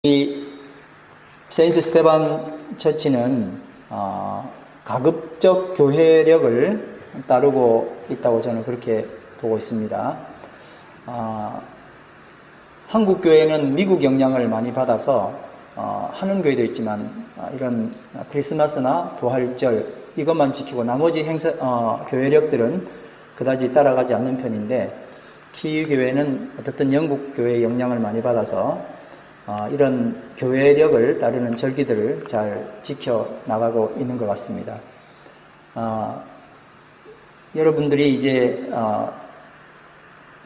이 세인트 스테반 처치는 가급적 교회력을 따르고 있다고 저는 그렇게 보고 있습니다. 한국 교회는 미국 영향을 많이 받아서 하는 교회도 있지만 이런 크리스마스나 부활절 이것만 지키고 나머지 교회력들은 그다지 따라가지 않는 편인데, 키위 교회는 어쨌든 영국 교회의 영향을 많이 받아서 이런 교회력을 따르는 절기들을 잘 지켜나가고 있는 것 같습니다. 여러분들이 이제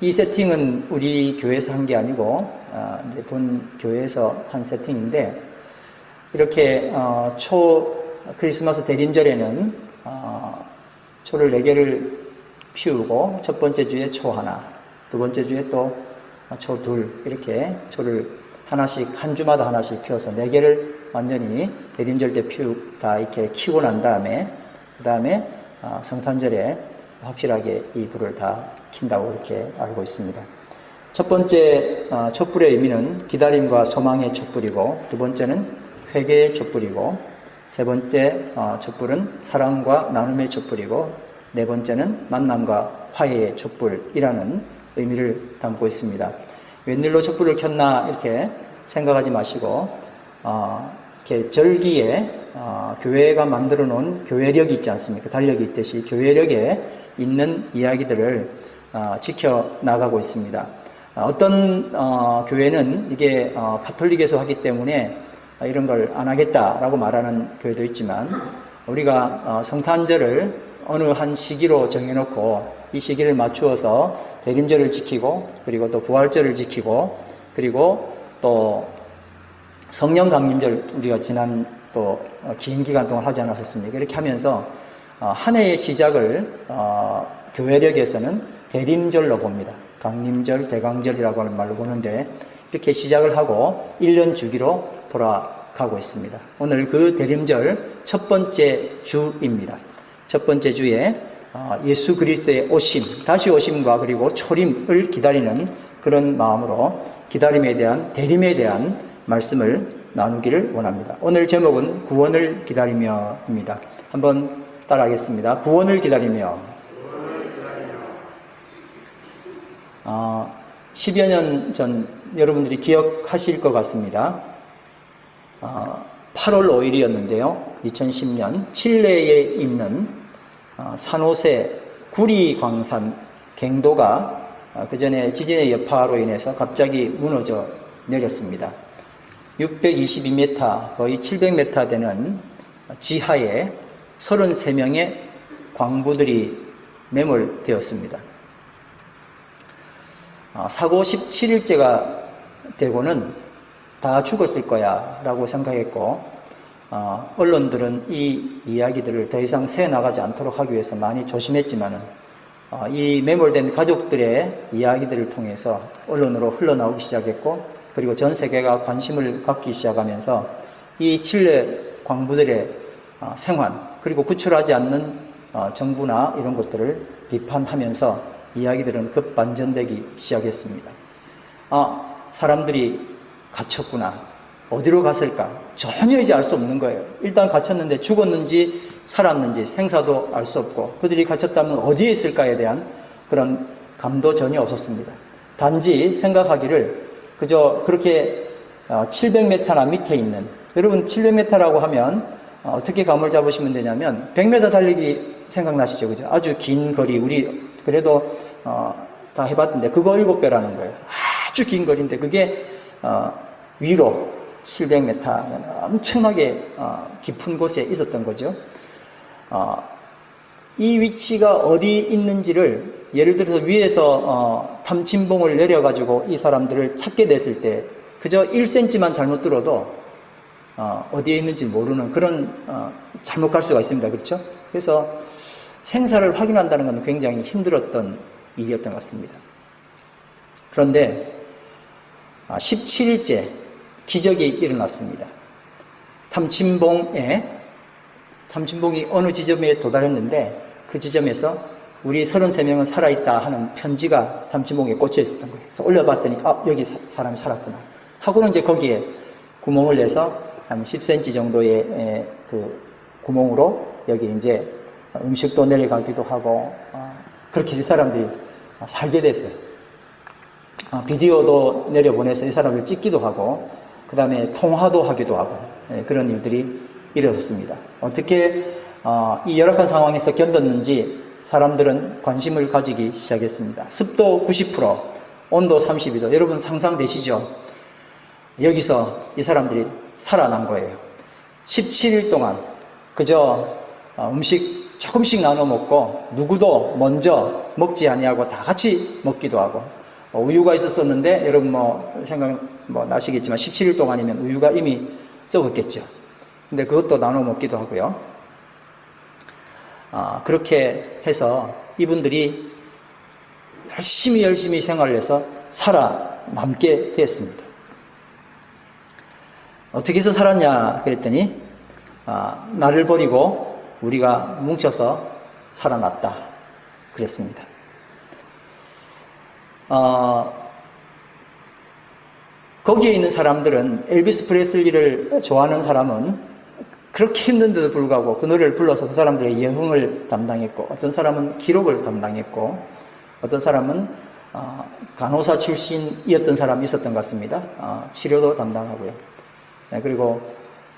이 세팅은 우리 교회에서 한 게 아니고 이제 본 교회에서 한 세팅인데, 이렇게 크리스마스 대림절에는 초를 4개를 피우고 첫 번째 주에 초 하나, 두 번째 주에 또 초 둘, 이렇게 초를 하나씩 한 주마다 하나씩 피워서 4개를 완전히 대림절 때 다 이렇게 키우고 난 다음에 그 다음에 성탄절에 확실하게 이 불을 다 킨다고 이렇게 알고 있습니다. 첫 번째 촛불의 의미는 기다림과 소망의 촛불이고, 두 번째는 회개의 촛불이고, 세 번째 촛불은 사랑과 나눔의 촛불이고, 네 번째는 만남과 화해의 촛불이라는 의미를 담고 있습니다. 웬일로 촛불을 켰나 이렇게 생각하지 마시고 이렇게 절기에 교회가 만들어 놓은 교회력이 있지 않습니까? 달력이 있듯이 교회력에 있는 이야기들을 지켜나가고 있습니다. 어떤 교회는 이게 가톨릭에서 하기 때문에 이런 걸 안 하겠다라고 말하는 교회도 있지만, 우리가 성탄절을 어느 한 시기로 정해놓고 이 시기를 맞추어서 대림절을 지키고, 그리고 또 부활절을 지키고, 그리고 또 성령 강림절 우리가 지난 또 긴 기간 동안 하지 않았었습니까? 이렇게 하면서 한 해의 시작을 교회력에서는 대림절로 봅니다. 강림절, 대강절이라고 하는 말로 보는데, 이렇게 시작을 하고 1년 주기로 돌아가고 있습니다. 오늘 그 대림절 첫 번째 주입니다. 첫 번째 주에 예수 그리스도의 오심, 다시 오심과 그리고 초림을 기다리는 그런 마음으로 기다림에 대한, 대림에 대한 말씀을 나누기를 원합니다. 오늘 제목은 구원을 기다리며입니다. 한번 따라하겠습니다. 구원을 기다리며. 10여 년 전 여러분들이 기억하실 것 같습니다. 8월 5일이었는데요. 2010년 칠레에 있는 산호세 구리광산 갱도가 그 전에 지진의 여파로 인해서 갑자기 무너져 내렸습니다. 622m, 거의 700m 되는 지하에 33명의 광부들이 매몰되었습니다. 사고 17일째가 되고는 다 죽었을 거야 라고 생각했고, 언론들은 이 이야기들을 더 이상 새어나가지 않도록 하기 위해서 많이 조심했지만은 이 매몰된 가족들의 이야기들을 통해서 언론으로 흘러나오기 시작했고, 그리고 전 세계가 관심을 갖기 시작하면서 이 칠레 광부들의 생활, 그리고 구출하지 않는 정부나 이런 것들을 비판하면서 이야기들은 급반전되기 시작했습니다. 사람들이 갇혔구나. 어디로 갔을까? 전혀 이제 알 수 없는 거예요. 일단 갇혔는데 죽었는지 살았는지 생사도 알 수 없고, 그들이 갇혔다면 어디에 있을까에 대한 그런 감도 전혀 없었습니다. 단지 생각하기를 그저 그렇게 700m나 밑에 있는, 여러분 700m라고 하면 어떻게 감을 잡으시면 되냐면 100m 달리기 생각나시죠? 그죠? 아주 긴 거리, 우리 그래도 다 해봤는데 그거 7배라는 거예요. 아주 긴 거리인데 그게 위로 700m 엄청나게 깊은 곳에 있었던 거죠. 이 위치가 어디 있는지를 예를 들어서 위에서 탐침봉을 내려가지고 이 사람들을 찾게 됐을 때 그저 1cm만 잘못 들어도 어디에 있는지 모르는 그런 잘못 갈 수가 있습니다. 그렇죠? 그래서 생사를 확인한다는 건 굉장히 힘들었던 일이었던 것 같습니다. 그런데 17일째 기적이 일어났습니다. 탐침봉이 어느 지점에 도달했는데 그 지점에서 우리 33명은 살아있다 하는 편지가 탐침봉에 꽂혀 있었던 거예요. 그래서 올려봤더니 여기 사람이 살았구나 하고는 이제 거기에 구멍을 내서 한 10cm 정도의 그 구멍으로 여기 이제 음식도 내려가기도 하고 그렇게 이 사람들이 살게 됐어요. 비디오도 내려보내서 이 사람을 찍기도 하고 그 다음에 통화도 하기도 하고 그런 일들이 일어났습니다. 어떻게 이 열악한 상황에서 견뎠는지 사람들은 관심을 가지기 시작했습니다. 습도 90%, 온도 32도. 여러분 상상되시죠? 여기서 이 사람들이 살아난 거예요. 17일 동안 그저 음식 조금씩 나눠 먹고 누구도 먼저 먹지 아니하고 다 같이 먹기도 하고 우유가 있었었는데 여러분 생각 나시겠지만 17일 동안이면 우유가 이미 썩었겠죠. 근데 그것도 나눠 먹기도 하고요. 그렇게 해서 이분들이 열심히 생활을 해서 살아남게 됐습니다. 어떻게 해서 살았냐 그랬더니 나를 버리고 우리가 뭉쳐서 살아났다 그랬습니다. 거기에 있는 사람들은 엘비스 프레슬리를 좋아하는 사람은 그렇게 힘든데도 불구하고 그 노래를 불러서 그 사람들의 예흥을 담당했고 어떤 사람은 기록을 담당했고 어떤 사람은 간호사 출신이었던 사람이 있었던 것 같습니다. 치료도 담당하고요. 그리고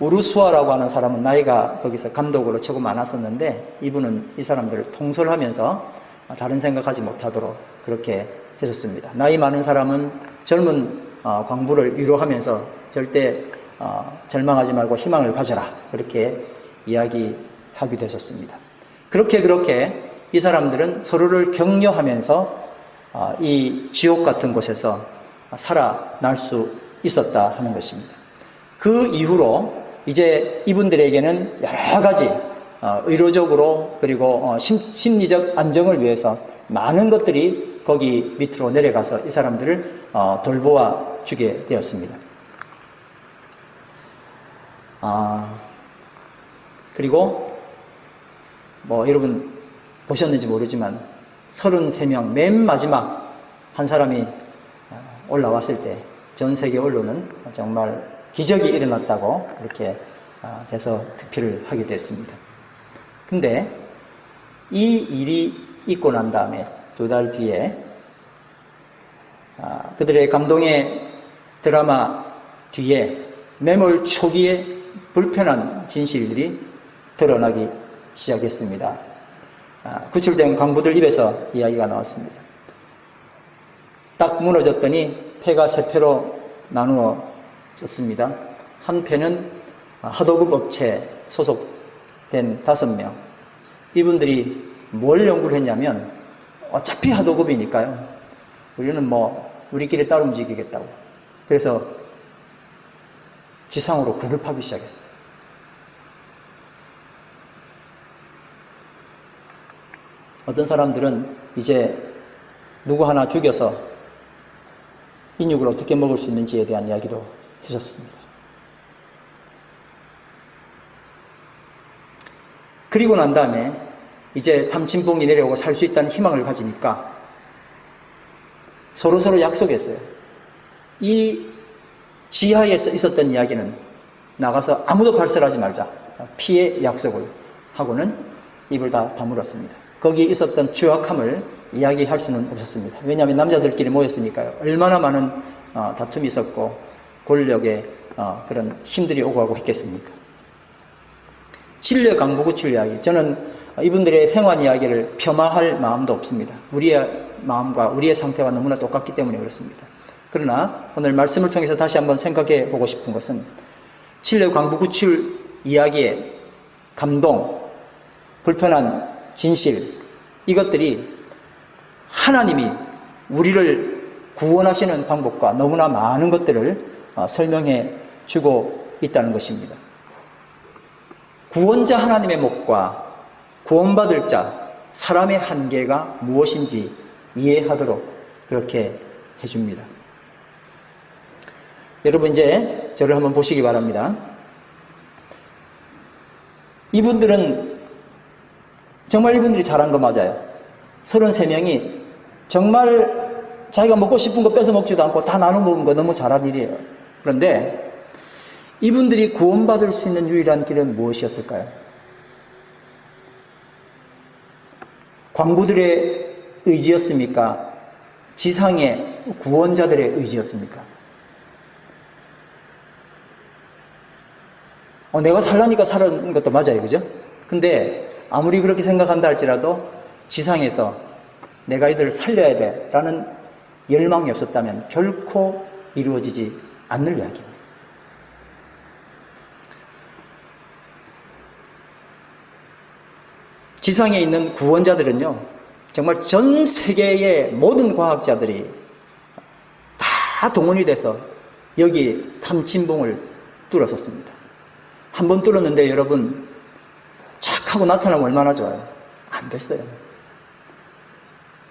우르수아라고 하는 사람은 나이가 거기서 감독으로 최고 많았었는데 이분은 이 사람들을 통솔하면서 다른 생각하지 못하도록 그렇게 했었습니다. 나이 많은 사람은 젊은 광부를 위로하면서 절대 절망하지 말고 희망을 가져라 그렇게 이야기하기도 했었습니다. 그렇게 이 사람들은 서로를 격려하면서 이 지옥 같은 곳에서 살아날 수 있었다 하는 것입니다. 그 이후로 이제 이분들에게는 여러 가지 의료적으로 그리고 심리적 안정을 위해서 많은 것들이 거기 밑으로 내려가서 이 사람들을 돌보아 주게 되었습니다. 그리고 여러분 보셨는지 모르지만 33명 맨 마지막 한 사람이 올라왔을 때 전 세계 언론은 정말 기적이 일어났다고 이렇게 돼서 대피를 하게 됐습니다. 근데 이 일이 있고 난 다음에 2달 뒤에 그들의 감동의 드라마 뒤에 매몰 초기에 불편한 진실들이 드러나기 시작했습니다. 구출된 광부들 입에서 이야기가 나왔습니다. 딱 무너졌더니 패가 3패로 나누어졌습니다. 한 패는 하도급 업체 소속된 5명. 이분들이 뭘 연구를 했냐면 어차피 하도급이니까요. 우리는 우리끼리 따로 움직이겠다고. 그래서 지상으로 굴을 파기 시작했어요. 어떤 사람들은 이제 누구 하나 죽여서 인육을 어떻게 먹을 수 있는지에 대한 이야기도 했었습니다. 그리고 난 다음에 이제 탐침봉이 내려오고 살 수 있다는 희망을 가지니까 서로 약속했어요. 이 지하에서 있었던 이야기는 나가서 아무도 발설하지 말자. 피해 약속을 하고는 입을 다 다물었습니다. 거기에 있었던 추악함을 이야기할 수는 없었습니다. 왜냐하면 남자들끼리 모였으니까요. 얼마나 많은 다툼이 있었고 권력의 그런 힘들이 오고 가고 했겠습니까? 진례 강부 구출 이야기. 저는 이분들의 생활 이야기를 폄하할 마음도 없습니다. 우리의 마음과 우리의 상태와 너무나 똑같기 때문에 그렇습니다. 그러나 오늘 말씀을 통해서 다시 한번 생각해 보고 싶은 것은 진례 강부 구출 이야기의 감동, 불편한 진실, 이것들이 하나님이 우리를 구원하시는 방법과 너무나 많은 것들을 설명해 주고 있다는 것입니다. 구원자 하나님의 목과 구원받을 자 사람의 한계가 무엇인지 이해하도록 그렇게 해줍니다. 여러분 이제 저를 한번 보시기 바랍니다. 이분들은 정말 이분들이 잘한 거 맞아요. 33명이 정말 자기가 먹고 싶은 거 뺏어 먹지도 않고 다 나눠 먹은 거 너무 잘한 일이에요. 그런데 이분들이 구원받을 수 있는 유일한 길은 무엇이었을까요? 광부들의 의지였습니까? 지상의 구원자들의 의지였습니까? 내가 살라니까 사는 것도 맞아요, 그죠? 근데 아무리 그렇게 생각한다 할지라도 지상에서 내가 이들을 살려야 돼 라는 열망이 없었다면 결코 이루어지지 않는 이야기입니다. 지상에 있는 구원자들은요, 정말 전 세계의 모든 과학자들이 다 동원이 돼서 여기 탐진봉을 뚫었었습니다. 한 번 뚫었는데 여러분, 착 하고 나타나면 얼마나 좋아요? 안 됐어요.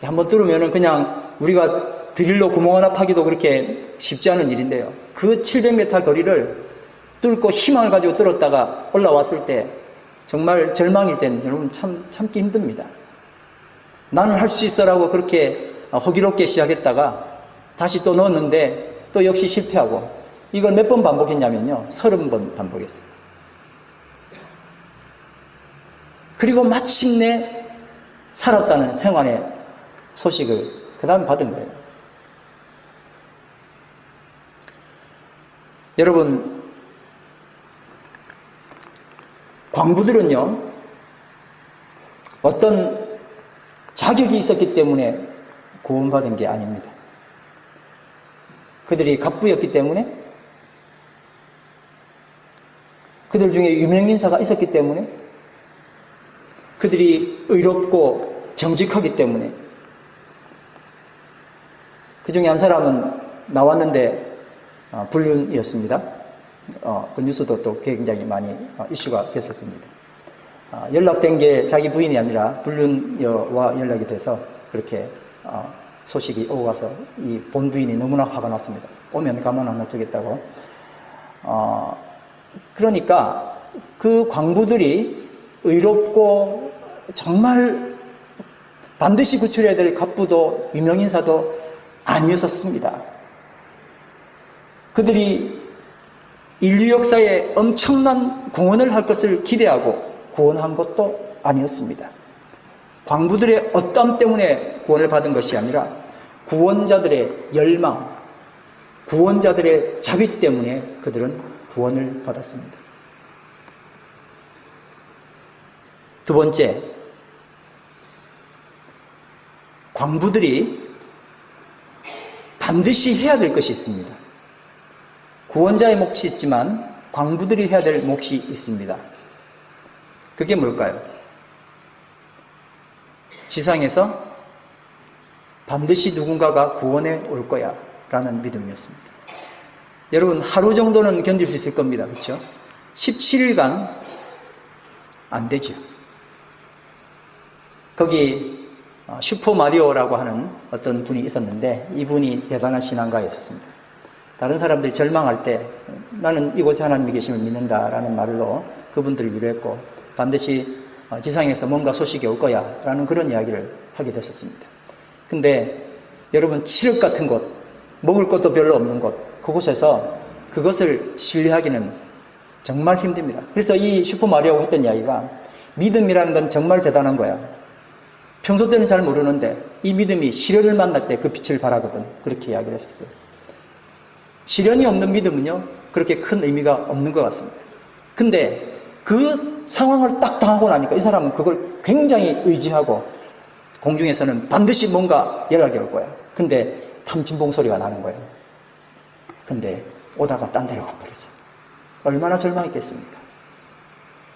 한 번 뚫으면 그냥 우리가 드릴로 구멍 하나 파기도 그렇게 쉽지 않은 일인데요. 그 700m 거리를 뚫고 희망을 가지고 뚫었다가 올라왔을 때 정말 절망일 땐 여러분 참기 힘듭니다. 나는 할 수 있어라고 그렇게 허기롭게 시작했다가 다시 또 넣었는데 또 역시 실패하고, 이걸 몇 번 반복했냐면요, 30번 반복했어요. 그리고 마침내 살았다는 생환의 소식을 그 다음에 받은 거예요. 여러분, 광부들은요, 어떤 자격이 있었기 때문에 구원받은 게 아닙니다. 그들이 갑부였기 때문에, 그들 중에 유명인사가 있었기 때문에, 그들이 의롭고 정직하기 때문에. 그 중에 한 사람은 나왔는데 불륜이었습니다. 그 뉴스도 또 굉장히 많이 이슈가 됐었습니다. 연락된 게 자기 부인이 아니라 불륜녀와 연락이 돼서 그렇게 소식이 오고 가서 이 본부인이 너무나 화가 났습니다. 오면 가만 안 놔두겠다고. 그러니까 그 광부들이 의롭고 정말 반드시 구출해야 될 갑부도 유명인사도 아니었었습니다. 그들이 인류 역사에 엄청난 공헌을 할 것을 기대하고 구원한 것도 아니었습니다. 광부들의 어떤 때문에 구원을 받은 것이 아니라 구원자들의 열망, 구원자들의 자비 때문에 그들은 구원을 받았습니다. 두 번째, 광부들이 반드시 해야 될 것이 있습니다. 구원자의 몫이 있지만 광부들이 해야 될 몫이 있습니다. 그게 뭘까요? 지상에서 반드시 누군가가 구원해 올 거야 라는 믿음이었습니다. 여러분, 하루 정도는 견딜 수 있을 겁니다. 그렇죠? 17일간 안 되죠. 거기 슈퍼마리오라고 하는 어떤 분이 있었는데, 이분이 대단한 신앙가였었습니다. 다른 사람들이 절망할 때 나는 이곳에 하나님이 계심을 믿는다라는 말로 그분들을 위로했고, 반드시 지상에서 뭔가 소식이 올 거야 라는 그런 이야기를 하게 됐었습니다. 근데 여러분, 칠흑 같은 곳, 먹을 것도 별로 없는 곳, 그곳에서 그것을 신뢰하기는 정말 힘듭니다. 그래서 이 슈퍼마리오가 했던 이야기가, 믿음이라는 건 정말 대단한 거야. 평소 때는 잘 모르는데 이 믿음이 시련을 만날 때 그 빛을 발하거든. 그렇게 이야기를 했었어요. 시련이 없는 믿음은요, 그렇게 큰 의미가 없는 것 같습니다. 근데 그 상황을 딱 당하고 나니까 이 사람은 그걸 굉장히 의지하고, 공중에서는 반드시 뭔가 연락이 올 거야. 근데 탐진봉 소리가 나는 거예요. 근데 오다가 딴 데로 가버렸어요. 얼마나 절망했겠습니까?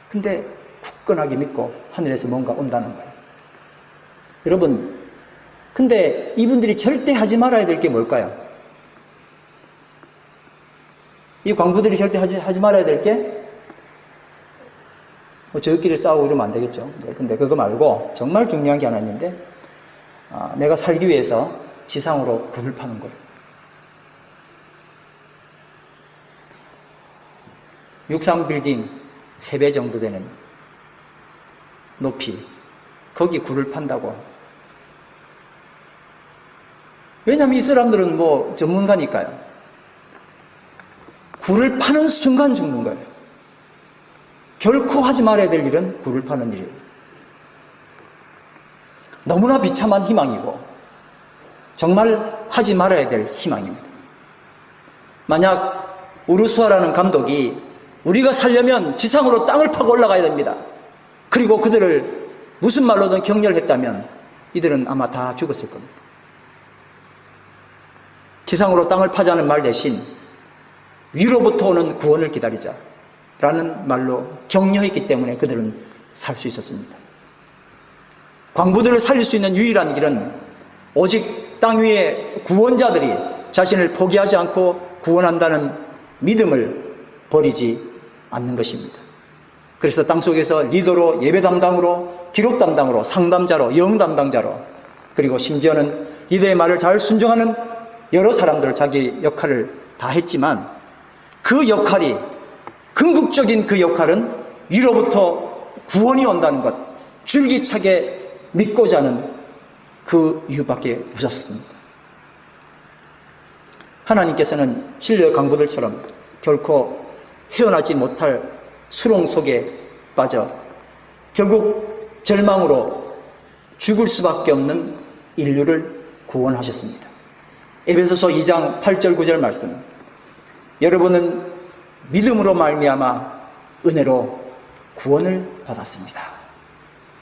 근데 굳건하게 믿고 하늘에서 뭔가 온다는 거예요. 여러분, 근데 이분들이 절대 하지 말아야 될 게 뭘까요? 이 광부들이 절대 하지 말아야 될 게, 저희끼리 싸우고 이러면 안 되겠죠. 근데 그거 말고 정말 중요한 게 하나 있는데, 내가 살기 위해서 지상으로 굴을 파는 거예요. 63빌딩 3배 정도 되는 높이, 거기 굴을 판다고. 왜냐하면 이 사람들은 뭐 전문가니까요. 굴을 파는 순간 죽는 거예요. 결코 하지 말아야 될 일은 굴을 파는 일이에요. 너무나 비참한 희망이고 정말 하지 말아야 될 희망입니다. 만약 우르수아라는 감독이 우리가 살려면 지상으로 땅을 파고 올라가야 됩니다. 그리고 그들을 무슨 말로든 격려했다면 이들은 아마 다 죽었을 겁니다. 지상으로 땅을 파자는 말 대신 위로부터 오는 구원을 기다리자라는 말로 격려했기 때문에 그들은 살 수 있었습니다. 광부들을 살릴 수 있는 유일한 길은 오직 땅 위에 구원자들이 자신을 포기하지 않고 구원한다는 믿음을 버리지 않는 것입니다. 그래서 땅속에서 리더로, 예배 담당으로, 기록 담당으로, 상담자로, 영 담당자로, 그리고 심지어는 리더의 말을 잘 순종하는 여러 사람들 자기 역할을 다 했지만 그 역할이, 궁극적인 그 역할은 위로부터 구원이 온다는 것, 줄기차게 믿고자 하는 그 이유밖에 없었습니다. 하나님께서는 진리의 강부들처럼 결코 헤어나지 못할 수렁 속에 빠져 결국 절망으로 죽을 수밖에 없는 인류를 구원하셨습니다. 에베소서 2장 8절 9절 말씀, 여러분은 믿음으로 말미암아 은혜로 구원을 받았습니다.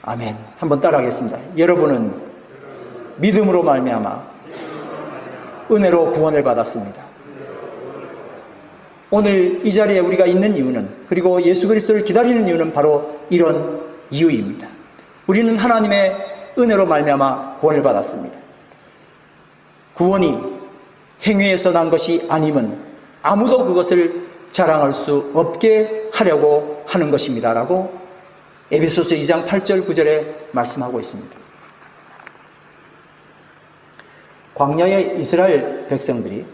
아멘. 한번 따라하겠습니다. 여러분은 믿음으로 말미암아 은혜로 구원을 받았습니다. 오늘 이 자리에 우리가 있는 이유는, 그리고 예수 그리스도를 기다리는 이유는 바로 이런 이유입니다. 우리는 하나님의 은혜로 말미암아 구원을 받았습니다. 구원이 행위에서 난 것이 아님은 아무도 그것을 자랑할 수 없게 하려고 하는 것입니다 라고 에베소서 2장 8절 9절에 말씀하고 있습니다. 광야의 이스라엘 백성들이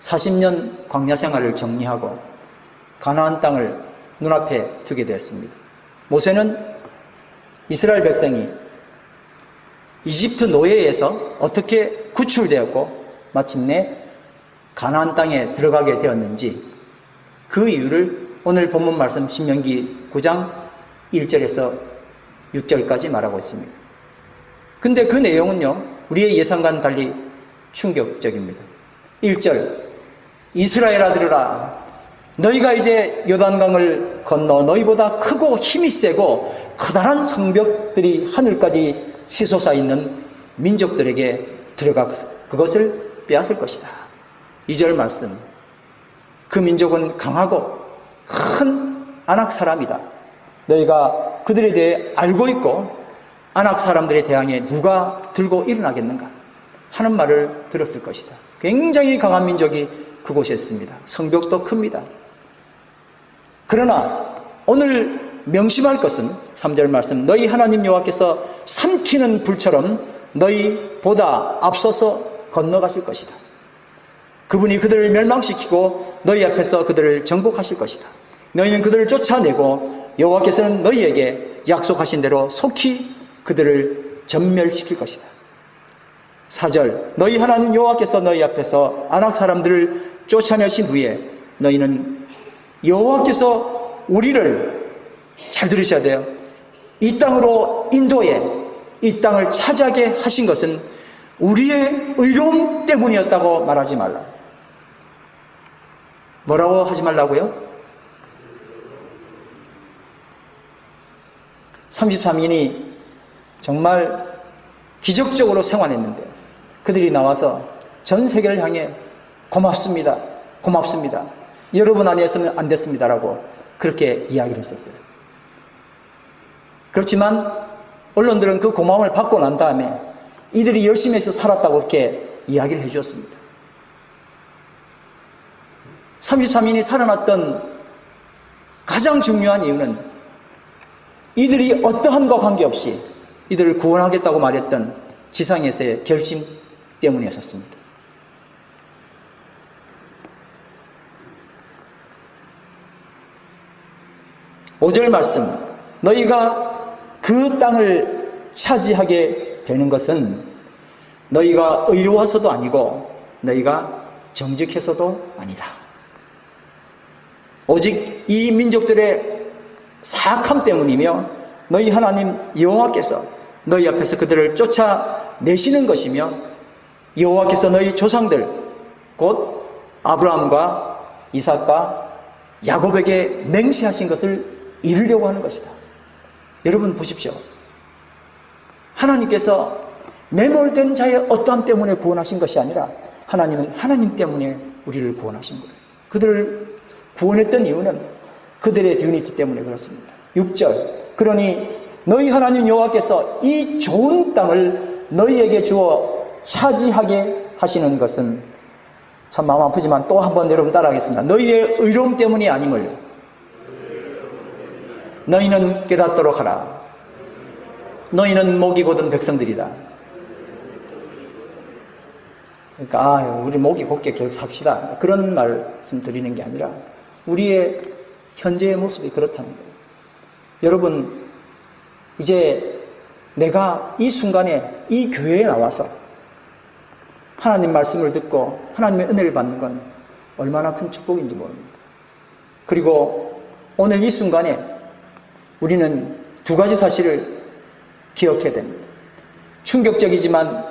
40년 광야 생활을 정리하고 가나안 땅을 눈앞에 두게 되었습니다. 모세는 이스라엘 백성이 이집트 노예에서 어떻게 구출되었고 마침내 가나안 땅에 들어가게 되었는지 그 이유를 오늘 본문 말씀 신명기 9장 1절에서 6절까지 말하고 있습니다. 근데 그 내용은요, 우리의 예상과는 달리 충격적입니다. 1절, 이스라엘아 들으라. 너희가 이제 요단강을 건너 너희보다 크고 힘이 세고 커다란 성벽들이 하늘까지 솟아 있는 민족들에게 들어가 그것을 빼앗을 것이다. 2절 말씀, 그 민족은 강하고 큰 아낙 사람이다. 너희가 그들에 대해 알고 있고 아낙 사람들에 대항해 누가 들고 일어나겠는가 하는 말을 들었을 것이다. 굉장히 강한 민족이 그곳에 있습니다. 성벽도 큽니다. 그러나 오늘 명심할 것은 3절 말씀, 너희 하나님 여호와께서 삼키는 불처럼 너희보다 앞서서 건너가실 것이다. 그분이 그들을 멸망시키고 너희 앞에서 그들을 정복하실 것이다. 너희는 그들을 쫓아내고 여호와께서는 너희에게 약속하신 대로 속히 그들을 전멸시킬 것이다. 4절, 너희 하나님 여호와께서 너희 앞에서 아낙 사람들을 쫓아내신 후에 너희는 여호와께서 우리를, 잘 들으셔야 돼요, 이 땅으로 인도해 이 땅을 차지하게 하신 것은 우리의 의로움 때문이었다고 말하지 말라. 뭐라고 하지 말라고요? 33인이 정말 기적적으로 생활했는데 그들이 나와서 전 세계를 향해 고맙습니다, 고맙습니다, 여러분 아니었으면 안 됐습니다라고 그렇게 이야기를 했었어요. 그렇지만 언론들은 그 고마움을 받고 난 다음에 이들이 열심히 해서 살았다고 이렇게 이야기를 해주었습니다. 33인이 살아났던 가장 중요한 이유는 이들이 어떠함과 관계없이 이들을 구원하겠다고 말했던 지상에서의 결심 때문이었습니다. 5절 말씀, 너희가 그 땅을 차지하게 되는 것은 너희가 의로워서도 아니고 너희가 정직해서도 아니다. 오직 이 민족들의 사악함 때문이며 너희 하나님 여호와께서 너희 앞에서 그들을 쫓아내시는 것이며 여호와께서 너희 조상들 곧 아브라함과 이삭과 야곱에게 맹세하신 것을 이루려고 하는 것이다. 여러분 보십시오. 하나님께서 매몰된 자의 어떠함 때문에 구원하신 것이 아니라 하나님은 하나님 때문에 우리를 구원하신 거예요. 그들을 구원했던 이유는 그들의 디유니티 때문에 그렇습니다. 6절 그러니 너희 하나님 여호와께서 이 좋은 땅을 너희에게 주어 차지하게 하시는 것은 참 마음 아프지만 또 한번 여러분 따라하겠습니다. 너희의 의로움 때문이 아님을 너희는 깨닫도록 하라. 너희는 목이 곧은 백성들이다. 그러니까 우리 목이 곧게 계속 삽시다. 그런 말씀 드리는 게 아니라 우리의 현재의 모습이 그렇다는 거예요. 여러분 이제 내가 이 순간에 이 교회에 나와서 하나님 말씀을 듣고 하나님의 은혜를 받는 건 얼마나 큰 축복인지 모릅니다. 그리고 오늘 이 순간에 우리는 두 가지 사실을 기억해야 됩니다. 충격적이지만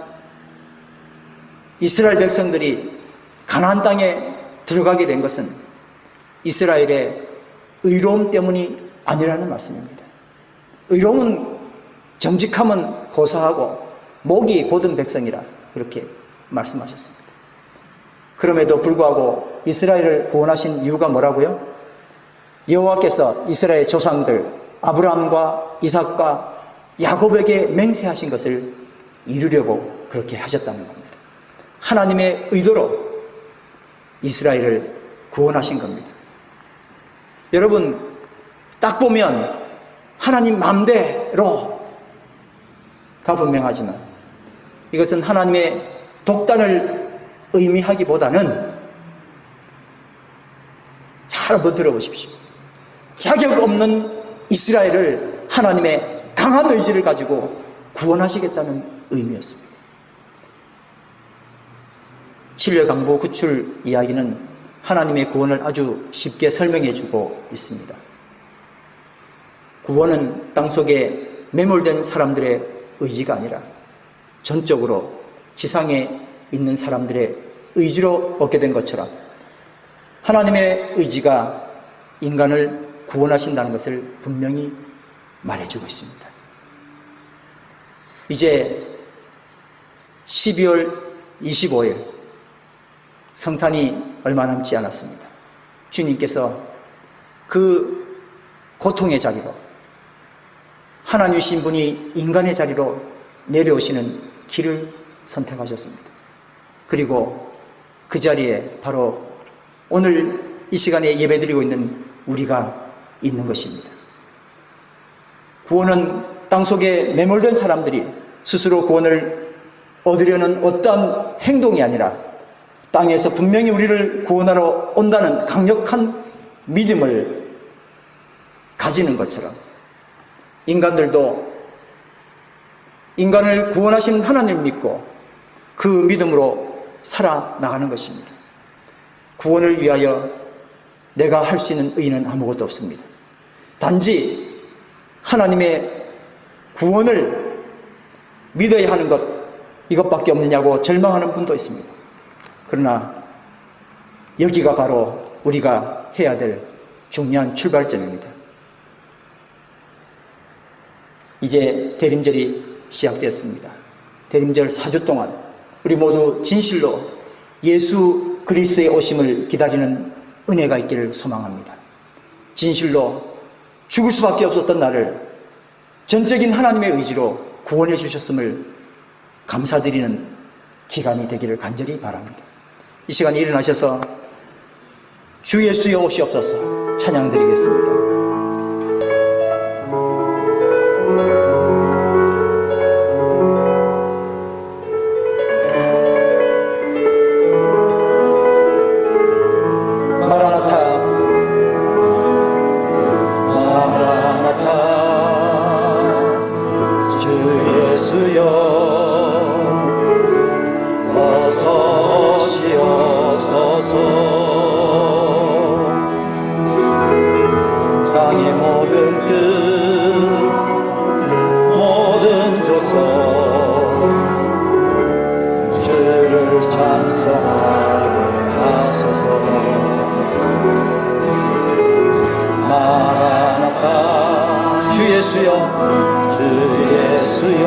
이스라엘 백성들이 가나안 땅에 들어가게 된 것은 이스라엘의 의로움 때문이 아니라는 말씀입니다. 의로움은 정직함은 고사하고 목이 곧은 백성이라 그렇게 말씀하셨습니다. 그럼에도 불구하고 이스라엘을 구원하신 이유가 뭐라고요? 여호와께서 이스라엘 조상들 아브라함과 이삭과 야곱에게 맹세하신 것을 이루려고 그렇게 하셨다는 겁니다. 하나님의 의도로 이스라엘을 구원하신 겁니다. 여러분 딱 보면 하나님 맘대로가 분명하지만 이것은 하나님의 독단을 의미하기보다는 잘 한번 들어보십시오. 자격 없는 이스라엘을 하나님의 강한 의지를 가지고 구원하시겠다는 의미였습니다. 칠려강부 구출 이야기는 하나님의 구원을 아주 쉽게 설명해 주고 있습니다. 구원은 땅속에 매몰된 사람들의 의지가 아니라 전적으로 지상에 있는 사람들의 의지로 얻게 된 것처럼 하나님의 의지가 인간을 구원하신다는 것을 분명히 말해주고 있습니다. 이제 12월 25일 성탄이 얼마 남지 않았습니다. 주님께서 그 고통의 자리로 하나님이신 분이 인간의 자리로 내려오시는 길을 선택하셨습니다. 그리고 그 자리에 바로 오늘 이 시간에 예배드리고 있는 우리가 있는 것입니다. 구원은 땅속에 매몰된 사람들이 스스로 구원을 얻으려는 어떠한 행동이 아니라 땅에서 분명히 우리를 구원하러 온다는 강력한 믿음을 가지는 것처럼 인간들도 인간을 구원하신 하나님을 믿고 그 믿음으로 살아나가는 것입니다. 구원을 위하여 내가 할 수 있는 의는 아무것도 없습니다. 단지 하나님의 구원을 믿어야 하는 것 이것밖에 없느냐고 절망하는 분도 있습니다. 그러나 여기가 바로 우리가 해야 될 중요한 출발점입니다. 이제 대림절이 시작됐습니다. 대림절 4주 동안 우리 모두 진실로 예수 그리스도의 오심을 기다리는 은혜가 있기를 소망합니다. 진실로 죽을 수밖에 없었던 나를 전적인 하나님의 의지로 구원해 주셨음을 감사드리는 기간이 되기를 간절히 바랍니다. 이 시간에 일어나셔서 주 예수의 오시옵소서 찬양드리겠습니다. 어서 오시옵소서. 주 예수여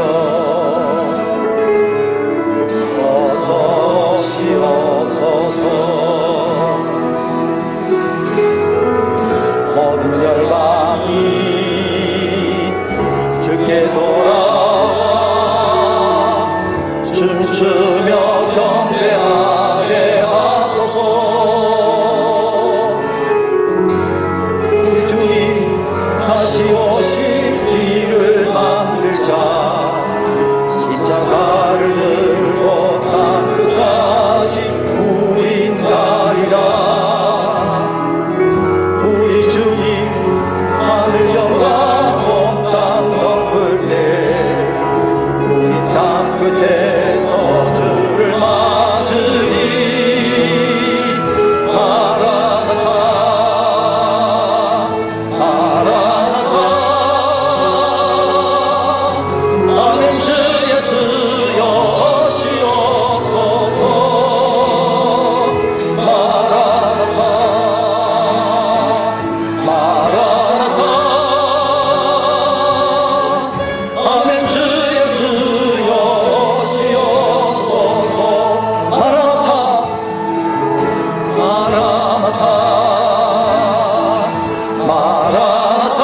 어서 오시옵소서. 모든 열방이 주께 돌아와 춤추며 경배하게 하소서. 우리 주님 다시 오실 길을 만들자. 십자가를 들고 땅 끝까지 우린 가리라. 우리 주님 하늘 영광 온 땅 덮을 때 우리 땅 끝에서 주를 맞으리. 마라나타 마라나타 아멘. 주 예수여 오시옵소서. 마라나타 마라나타 아멘. 주 예수여 오시옵소서. 마라나타 마라나타 마라나타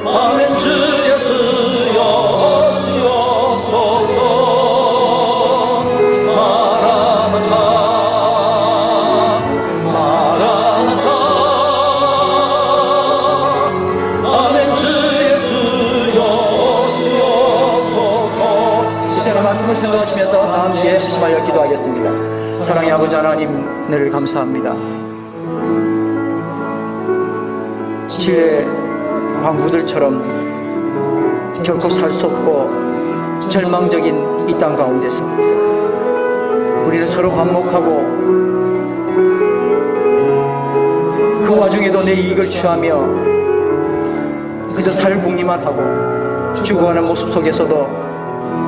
아멘. 주 예수여 오시옵소서. 마라나타 마라나타 아멘. 주 예수여 오시옵소서. 시생의 말씀을 생각하시면서 다 함께 심하여 기도하겠습니다. 사랑의 아버지 하나님, 늘 감사합니다. 진리의 광부들처럼 결코 살 수 없고 절망적인 이 땅 가운데서 우리는 서로 반목하고 그 와중에도 내 이익을 취하며 그저 살궁리만 하고 죽어가는 모습 속에서도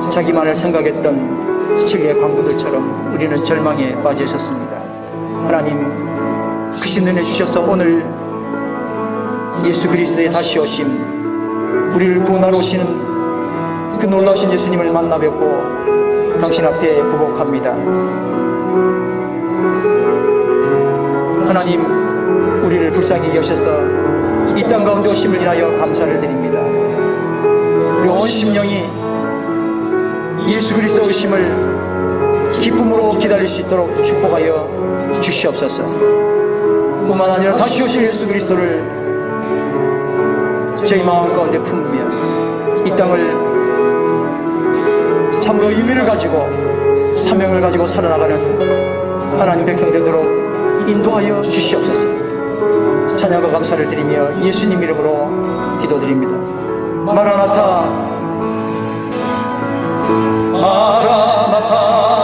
자기만을 생각했던 진리의 광부들처럼 우리는 절망에 빠져 있었습니다. 하나님, 크신 은혜 주셔서 오늘 예수 그리스도의 다시 오심, 우리를 구원하러 오시는 그 놀라우신 예수님을 만나 뵙고 당신 앞에 부복합니다. 하나님, 우리를 불쌍히 여셔서 이 땅 가운데 오심을 인하여 감사를 드립니다. 우리 온 심령이 예수 그리스도 오심을 기쁨으로 기다릴 수 있도록 축복하여 주시옵소서. 뿐만 아니라 다시 오실 예수 그리스도를 저희 마음 가운데 품으며 이 땅을 참으로 의미를 가지고 사명을 가지고 살아나가는 하나님 백성 되도록 인도하여 주시옵소서. 찬양과 감사를 드리며 예수님 이름으로 기도드립니다. 마라나타 마라나타